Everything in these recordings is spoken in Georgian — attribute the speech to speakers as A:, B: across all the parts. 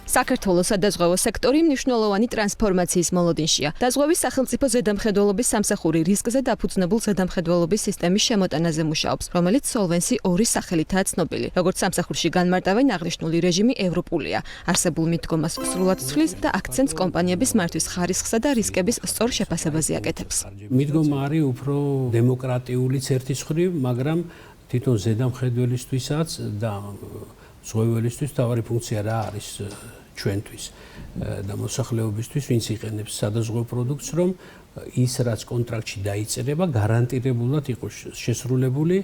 A: საქართველოს სადაზღვევო სექტორი მნიშვნელოვანი ტრანსფორმაციის მოლოდინშია. დაზღვევის სახელმწიფო ზედამხედველობის სამსახური რისკზე დაფუძნებულ ზედამხედველობის სისტემის შემოტანაზე მუშაობს, რომელიც Solvency 2 სახელითაა ცნობილი. როგორც სამსახურში განმარტავენ, აღნიშნული რეჟიმი ევროპულია. არსებულ მიდგომას სრულად ცვლის და აქცენტს კომპანიების მართვის ხარისხსა და რისკების სწორ შეფასებაზე აკეთებს.
B: მიდგომა არის უფრო დემოკრატიული ერთის მხრივ, მაგრამ თვითონ ზედამხედველისთვისაც და ზღვეველისთვის თავარი ფუნქცია რა არის ჩვენთვის და მოსახლეობისთვის, ვინც იყენებს სადაზღვევო პროდუქტს, რომ ის რაც კონტრაქტში დაიწერება, გარანტირებულად იყოს შესრულებული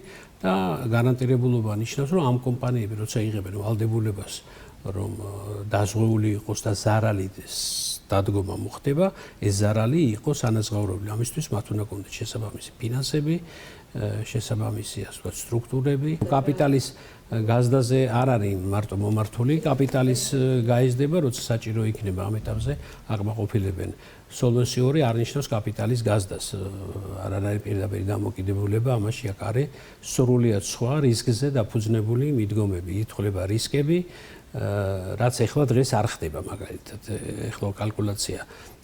B: და გარანტირებულობა ნიშნავს, რომ ამ კომპანიები როცა იღებენ ვალდებულებას, რომ დაზღვეული იყოს და ზარალი დადგომა მოხდება, ეს ზარალი იყოს ანაზღაურებული. ამისთვის მათ უნდა კონდეთ შესაბამისი ფინანსები, შესაბამისი ასე ვთქვათ სტრუქტურები. კაპიტალის გაზდაზე არ არის მარტო მომართული, კაპიტალის გაიზრდება, როცა საჭირო იქნება ამ ეტაპზე აკმაყოფილებენ. Solvency 2 არ ნიშნავს კაპიტალის გაზდას. არ არის პირდაპირ დამოკიდებულება, ამაში აქ არის სრულიად სხვა რისკზე დაფუძნებული მიდგომები, ითვლება რისკები, რაც ახლა დღეს არ ხდება მაგალითად. ახლა კალკულაცია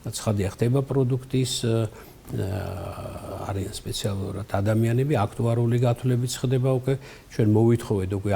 B: ცხადია ხდება პროდუქტის არიან სპეციალურად ადამიანები, აქტუარული გათვლებით ხდება უკვე. ჩვენ მოვითხოვეთ უკვე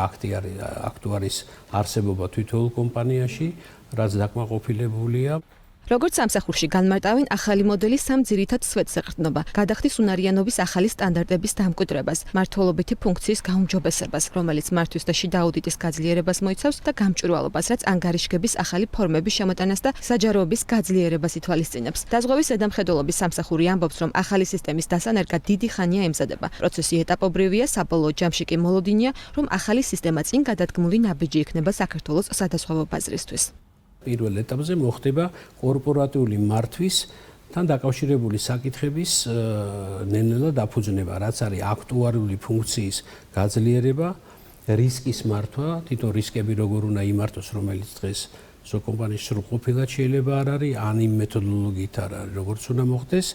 B: აქტუარის არსებობა თითოეულ კომპანიაში, რაც დაკმაყოფილებულია.
A: როგორც სამსახურში განმარტავენ, ახალი მოდელი სამ ძირითად სვეტს ეყრდნობა. გადახდის უნარიანობის ახალი სტანდარტების დამკვიდრებას, მმართველობითი ფუნქციის გაუმჯობესებას, რომელიც მართვის და შიდა აუდიტის გაძლიერებას მოიცავს და გამჭვირვალობას, რაც ანგარიშგების ახალი ფორმების შემოტანას და საჯაროების გაძლიერებას ითვალისწინებს. დაზღვევის ზედამხედველობის სამსახური ამბობს, რომ ახალი სისტემის დასანერგად დიდი ხანია ემზადება. პროცესი ეტაპობრივია, საბოლოო ჯამში კი მოლოდინია, რომ ახალი სისტემა წინ გადადგმული ნაბიჯი იქნება საქართველოს სადაზღვევო ბაზრისთვის.
B: პირველ ეტაპზე მოხდება კორპორატიული მართვის თან დაკავშირებული საკითხების ნელ-ნელა დაფუძნება, რაც არის აქტუარული ფუნქციის გაძლიერება, რისკის მართვა, თვითონ რისკები როგორ უნდა იმართოს, რომელიც დღეს კომპანიის სრულყოფილად შეიძლება არ არის, ან იმ მეთოდოლოგიით არ არის, როგორც უნდა მოხდეს,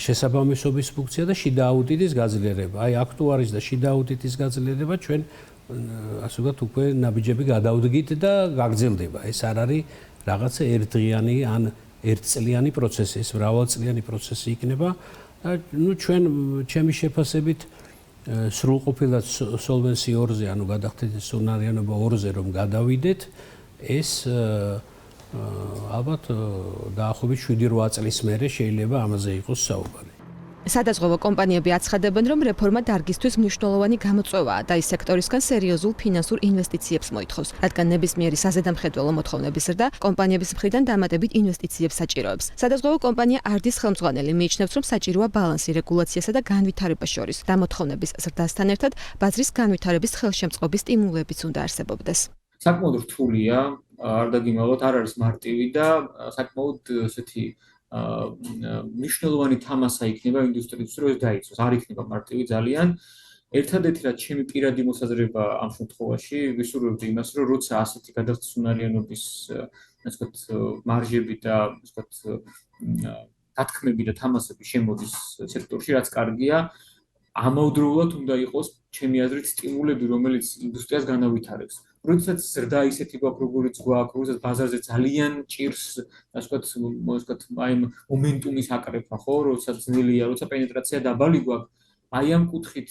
B: შესაბამისობის ფუნქცია და შიდა აუდიტის გაძლიერება. აი აქტუარის და შიდა აუდიტის გაძლიერება ჩვენ ასე ვთქვათ, უკვე ნაბიჯები გადავდგით და გაგრძელდება. ეს არ არის რაღაცა ერთდღიანი ან ერთწლიანი პროცესი, ეს მრავალწლიანი პროცესი იქნება. და ჩვენ ჩემი შეფასებით სრულყოფილად Solvency 2-ზე, ანუ გადახდის უნარიანობა 2-ზე რომ გადავიდეთ, ეს ალბათ დაახლოებით 7-8 წლის მერე შეიძლება ამაზე იყოს საუბარი.
A: სადაზღვევო კომპანიები აცხადებენ, რომ რეფორმა დარგისთვის მნიშვნელოვანი გამოწვევაა და ის სექტორისგან სერიოზულ ფინანსურ ინვესტიციებს მოითხოვს, რადგან ნებისმიერი საზედამხედველო მოთხოვნების ზრდა კომპანიების მხრიდან დამატებით ინვესტიციებს საჭიროებს. სადაზღვევო კომპანია არდის ხელმძღვანელი მიიჩნევს, რომ საჭიროა ბალანსი რეგულაციასა და განვითარებას შორის და მოთხოვნების ზრდასთან ერთად ბაზრის განვითარების ხელშემწყობის სტიმულებიც უნდა არსებობდეს.
C: საკმაოდ რთულია, არ დაგიმალოთ, არ არის მარტივი და საკმაოდ ესეთი მნიშვნელოვანი თამასა იქნება ინდუსტრიისთვის, რომ ეს დაიცვას. არ იქნება მარტივი ძალიან. ერთადერთი რაც ჩემი პირადი მოსაზრება ამ შემთხვევაში, ვისურვებდი იმას, რომ როცა ასეთი გადახდის უნარიანობის, ასე ვთქვათ, მარჟები და ასე ვთქვათ, დათქმები და თამასები შემოდის სექტორში, რაც კარგია, ამავდროულად უნდა იყოს ჩემი აზრით სტიმულები, რომელიც ინდუსტრიას განავითარებს. როდესაც ზრდა ისეთი გვაქვს, როგორიც გვაქვს, როდესაც ბაზარზე ძალიან ჭირს, ასე ვთქვათ, აი მომენტუმის აკრეფა, ხო, როდესაც ძნელია, როცა პენეტრაცია დაბალი გვაქვს, აი ამ კუთხით,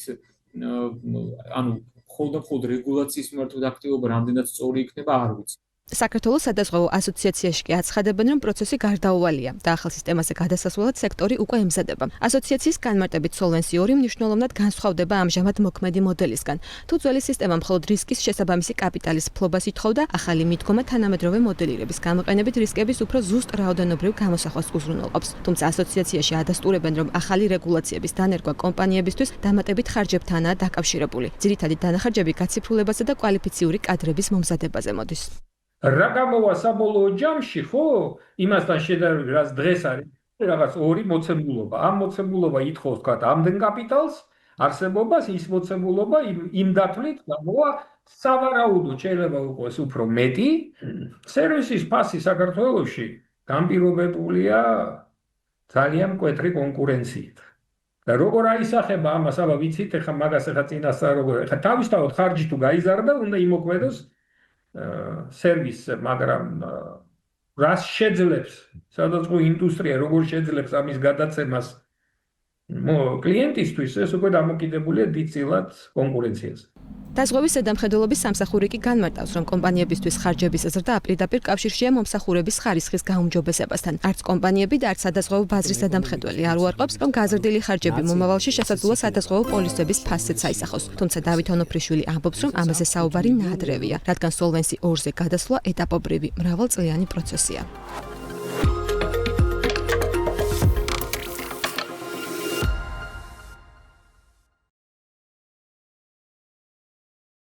C: ანუ მხოლოდ რეგულაციის მიმართული აქტივობა რამდენად სწორი იქნება, არ ვიცი.
A: საქართველოს სადაზღვევო ასოციაციაში კი აცხადებენ, რომ პროცესი გარდაუვალია და ახალ სისტემაზე გადასასვლელად სექტორი უკვე ემზადება. ასოციაციის განმარტებით Solvency 2 მნიშვნელოვნად განსხვავდება ამჟამად მოქმედი მოდელისგან. თუ ძველი სისტემა მხოლოდ რისკის შესაბამისი კაპიტალის ფლობას ითხოვდა, ახალი მიდგომა თანამედროვე მოდელირების გამოყენებით რისკების უფრო ზუსტ რაოდენობრივ გამოსახვას უზრუნველყოფს. თუმცა ასოციაციაში ადასტურებენ, რომ ახალი რეგულაციების დანერგვა კომპანიებისთვის დამატებით ხარჯებთანაა დაკავშირებული. ძირითადი დანახარჯები გაციფრულებასა და კვალიფიციური კადრების მომზადებაზე მოდის.
D: რა გამოვა საბოლოო ჯამში, ხო, იმასთან შედარებით, რაც დღეს არის, რაღაც ორი მოცემულობა. ამ მოცემულობა ითხოვს, თქვა, ამდენ კაპიტალს, არსებობას, ის მოცემულობა იმ დათვლით გამოვა სავარაუდოდ შეიძლება იყოს უფრო მეტი. სერვისის ფასი საქართველოში განპირობებულია ძალიან მკვეთრი კონკურენციით. და როგორ აისახება ამას, აბა ვიცით, ეხლა მაგას ეხლა წინასწარ როგორ, ეხლა თავისთავად ხარჯი თუ გაიზარდა, უნდა იმოქმედოს სერვისზე, მაგრამ რას შეძლებს სადაზღვო ინდუსტრია, როგორ შეძლებს ამის გადაცემას კლიენტისთვის, ეს უკვე დამოკიდებულია დიდწილად კონკურენციაზე.
A: დაზღვევის ზედამხედველობის სამსახური კი განმარტავს, რომ კომპანიებისთვის ხარჯების ზრდა პირდაპირ კავშირშია მომსახურების ხარისხის გაუმჯობესებასთან. არც კომპანიები და არც სადაზღვევო ბაზრის ზედამხედველი არ უარყოფს, რომ გაზრდილი ხარჯები მომავალში შესაძლოა სადაზღვევო პოლისების ფასზეც აისახოს. თუმცა დავით ონოფრიშვილი ამბობს, რომ ამაზე საუბარი ნაადრევია, რადგან Solvency 2-ზე გადასვლა ეტაპობრივი, მრავალწლიანი პროცესია.